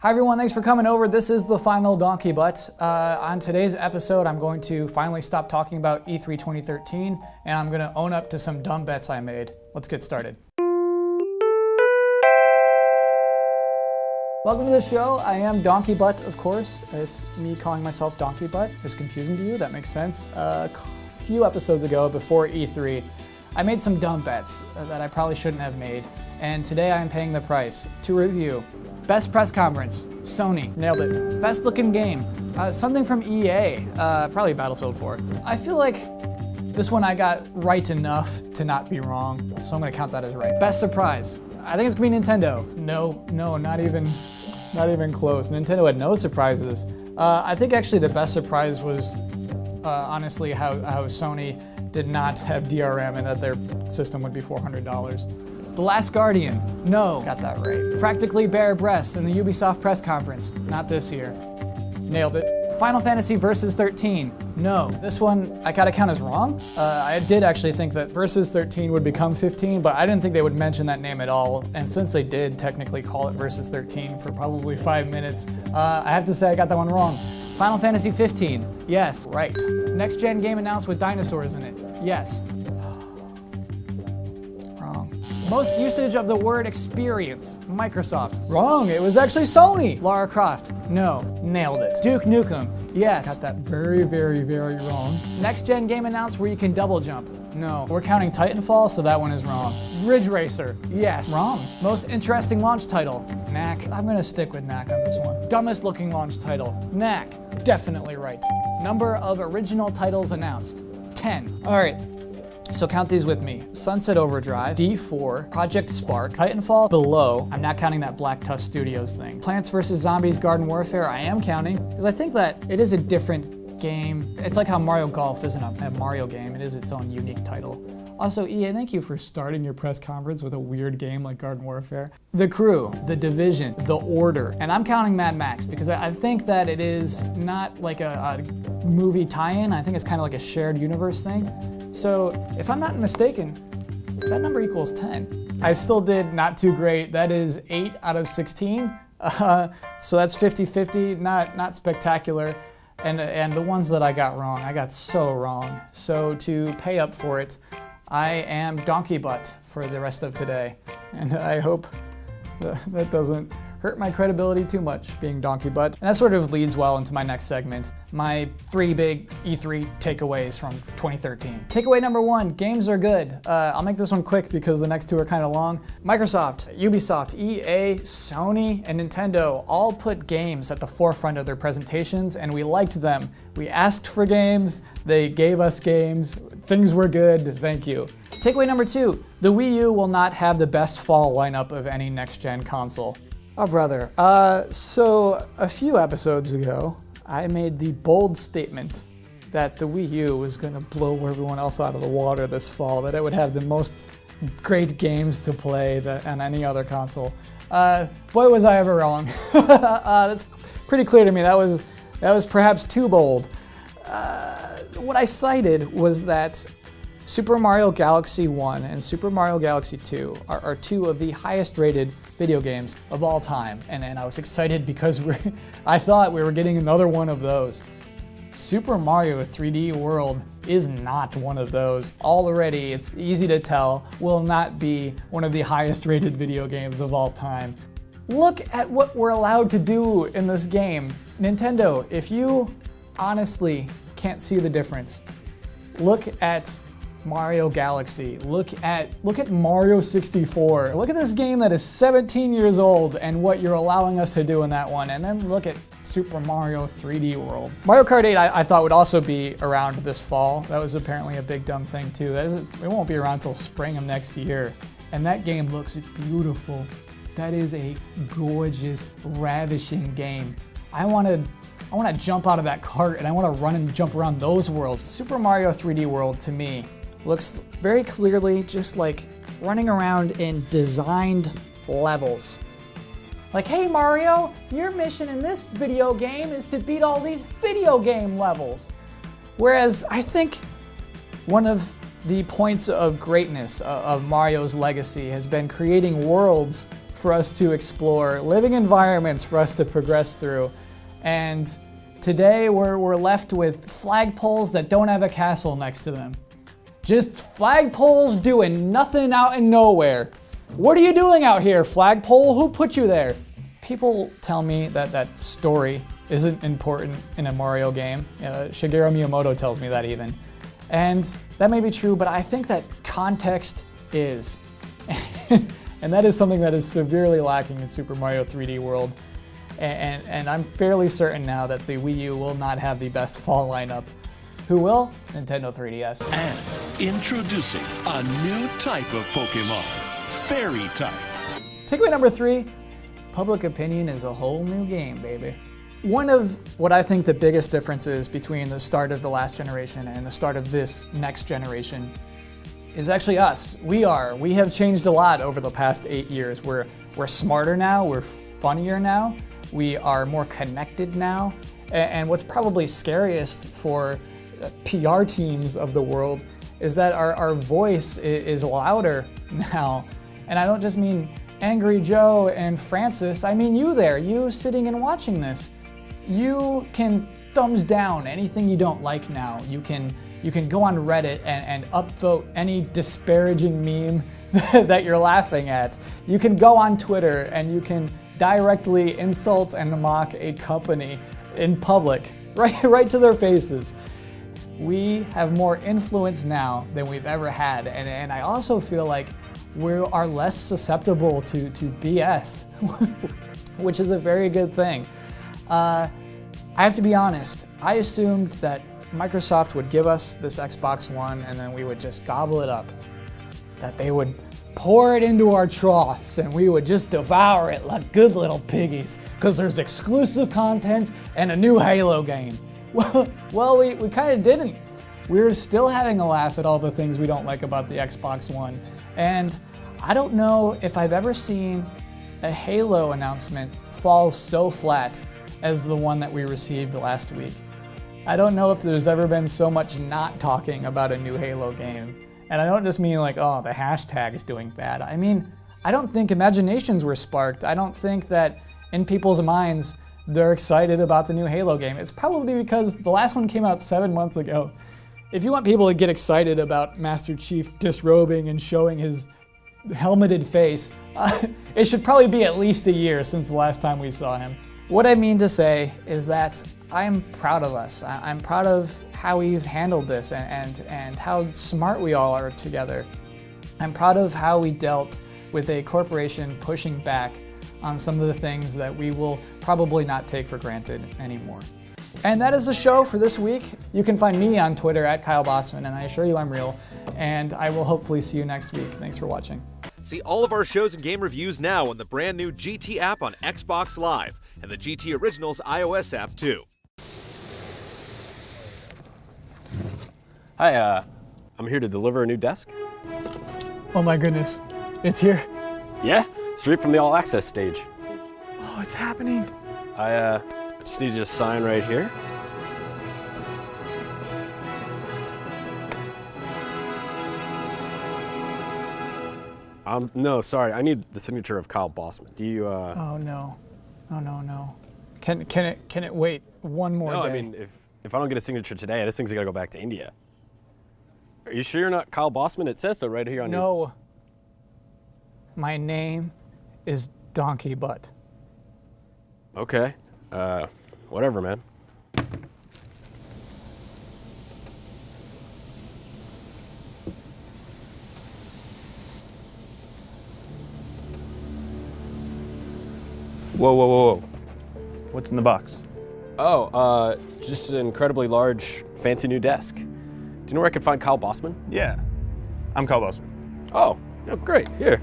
Hi everyone, thanks for coming over. This is the final Donkey Butt. On today's episode, I'm going to finally stop talking about E3 2013, and I'm gonna own up to some dumb bets I made. Let's get started. Welcome to the show. I am Donkey Butt, of course. If me calling myself Donkey Butt is confusing to you, that makes sense. A few episodes ago, before E3, I made some dumb bets that I probably shouldn't have made, and today I am paying the price. To review, best press conference, Sony, nailed it. Best looking game, something from EA, probably Battlefield 4. I feel like this one I got right enough to not be wrong, so I'm gonna count that as right. Best surprise, I think it's gonna be Nintendo. No, not even close. Nintendo had no surprises. I think actually the best surprise was honestly how Sony did not have DRM and that their system would be $400. The Last Guardian, no, got that right. Practically Bare Breasts in the Ubisoft press conference, not this year. Nailed it. Final Fantasy Versus 13, no. This one I gotta count as wrong. I did actually think that Versus 13 would become 15, but I didn't think they would mention that name at all. And since they did technically call it Versus 13 for probably 5 minutes, I have to say I got that one wrong. Final Fantasy 15, yes, right. Next gen game announced with dinosaurs in it, yes. Wrong. Most usage of the word experience, Microsoft. Wrong, it was actually Sony. Lara Croft, no, nailed it. Duke Nukem, yes. Got that very wrong. Next gen game announced where you can double jump, no. We're counting Titanfall, so that one is wrong. Ridge Racer, yes. Wrong. Most interesting launch title, Knack. I'm gonna stick with Knack on this one. Dumbest looking launch title, Knack. Definitely right. Number of original titles announced, 10. All right, so count these with me. Sunset Overdrive, D4, Project Spark, Titanfall, Below. I'm not counting that Black Tusk Studios thing. Plants vs. Zombies Garden Warfare, I am counting, because I think that it is a different game. It's like how Mario Golf isn't a Mario game, it is its own unique title. Also, EA, thank you for starting your press conference with a weird game like Garden Warfare. The Crew, The Division, The Order, and I'm counting Mad Max because I think that it is not like a movie tie-in. I think it's kind of like a shared universe thing. So if I'm not mistaken, that number equals 10. I still did not too great. That is 8 out of 16. So that's 50-50, not spectacular. And the ones that I got wrong, I got so wrong. So to pay up for it, I am Donkey Butt for the rest of today, and I hope that doesn't hurt my credibility too much, being Donkey Butt. And that sort of leads well into my next segment, my 3 big E3 takeaways from 2013. Takeaway number 1, games are good. I'll make this one quick because the next 2 are kind of long. Microsoft, Ubisoft, EA, Sony, and Nintendo all put games at the forefront of their presentations, and we liked them. We asked for games, they gave us games, things were good, thank you. Takeaway number 2, the Wii U will not have the best fall lineup of any next-gen console. Oh brother, so a few episodes ago, I made the bold statement that the Wii U was gonna blow everyone else out of the water this fall, that it would have the most great games to play on any other console. Boy was I ever wrong. That's pretty clear to me, that was perhaps too bold. What I cited was that Super Mario Galaxy 1 and Super Mario Galaxy 2 are 2 of the highest rated video games of all time. And I was excited because I thought we were getting another one of those. Super Mario 3D World is not one of those. Already, it's easy to tell, will not be one of the highest rated video games of all time. Look at what we're allowed to do in this game. Nintendo, if you honestly can't see the difference, look at Mario Galaxy, look at Mario 64. Look at this game that is 17 years old and what you're allowing us to do in that one, and then look at Super Mario 3D World. Mario Kart 8 I thought would also be around this fall. That was apparently a big dumb thing too. It won't be around until spring of next year. And that game looks beautiful. That is a gorgeous, ravishing game. I want to jump out of that cart and I want to run and jump around those worlds. Super Mario 3D World to me looks very clearly just like running around in designed levels. Like, hey Mario, your mission in this video game is to beat all these video game levels. Whereas I think one of the points of greatness of Mario's legacy has been creating worlds for us to explore, living environments for us to progress through. And today we're left with flagpoles that don't have a castle next to them. Just flagpoles doing nothing out in nowhere. What are you doing out here, flagpole? Who put you there? People tell me that story isn't important in a Mario game. Shigeru Miyamoto tells me that even. And that may be true, but I think that context is. And that is something that is severely lacking in Super Mario 3D World. And I'm fairly certain now that the Wii U will not have the best fall lineup. Who will? Nintendo 3DS. And introducing a new type of Pokemon, Fairy type. Takeaway number 3, public opinion is a whole new game, baby. One of what I think the biggest differences between the start of the last generation and the start of this next generation is actually us. We have changed a lot over the past 8 years. We're smarter now, we're funnier now, we are more connected now, and what's probably scariest for PR teams of the world is that our voice is louder now. And I don't just mean Angry Joe and Francis, I mean you there, you sitting and watching this. You can thumbs down anything you don't like now. You can go on Reddit and upvote any disparaging meme that you're laughing at. You can go on Twitter and you can directly insult and mock a company in public, right to their faces. We have more influence now than we've ever had, and I also feel like we are less susceptible to BS, which is a very good thing. I have to be honest, I assumed that Microsoft would give us this Xbox One and then we would just gobble it up. That they would pour it into our troughs and we would just devour it like good little piggies because there's exclusive content and a new Halo game. Well, we kind of didn't. We were still having a laugh at all the things we don't like about the Xbox One. And I don't know if I've ever seen a Halo announcement fall so flat as the one that we received last week. I don't know if there's ever been so much not talking about a new Halo game. And I don't just mean like, oh, the hashtag is doing bad. I mean, I don't think imaginations were sparked. I don't think that in people's minds they're excited about the new Halo game. It's probably because the last one came out 7 months ago. If you want people to get excited about Master Chief disrobing and showing his helmeted face, it should probably be at least a year since the last time we saw him. What I mean to say is that I'm proud of us. I'm proud of how we've handled this and how smart we all are together. I'm proud of how we dealt with a corporation pushing back on some of the things that we will probably not take for granted anymore. And that is the show for this week. You can find me on Twitter at Kyle Bosman, and I assure you I'm real. And I will hopefully see you next week. Thanks for watching. See all of our shows and game reviews now on the brand new GT app on Xbox Live and the GT Originals iOS app too. Hi, I'm here to deliver a new desk. Oh my goodness, it's here. Yeah, straight from the All Access stage. Oh, it's happening. I just need you to sign right here. No, sorry, I need the signature of Kyle Bosman. Do you, Oh no, no. Can it wait one more day? No, I mean, if I don't get a signature today, this thing's gotta go back to India. Are you sure you're not Kyle Bosman? It says so right here on your... No. My name is Donkey Butt. Okay, whatever, man. Whoa. What's in the box? Oh, just an incredibly large, fancy new desk. Do you know where I can find Kyle Bosman? Yeah, I'm Kyle Bosman. Oh, great. Here,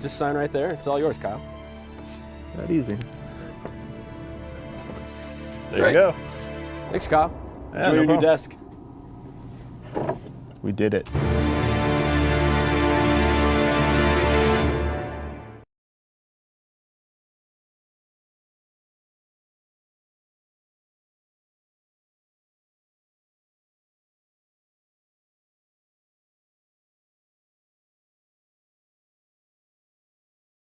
just sign right there. It's all yours, Kyle. That easy. There Great. you go. Thanks, Kyle. Yeah, Enjoy your no new problem. desk. We did it.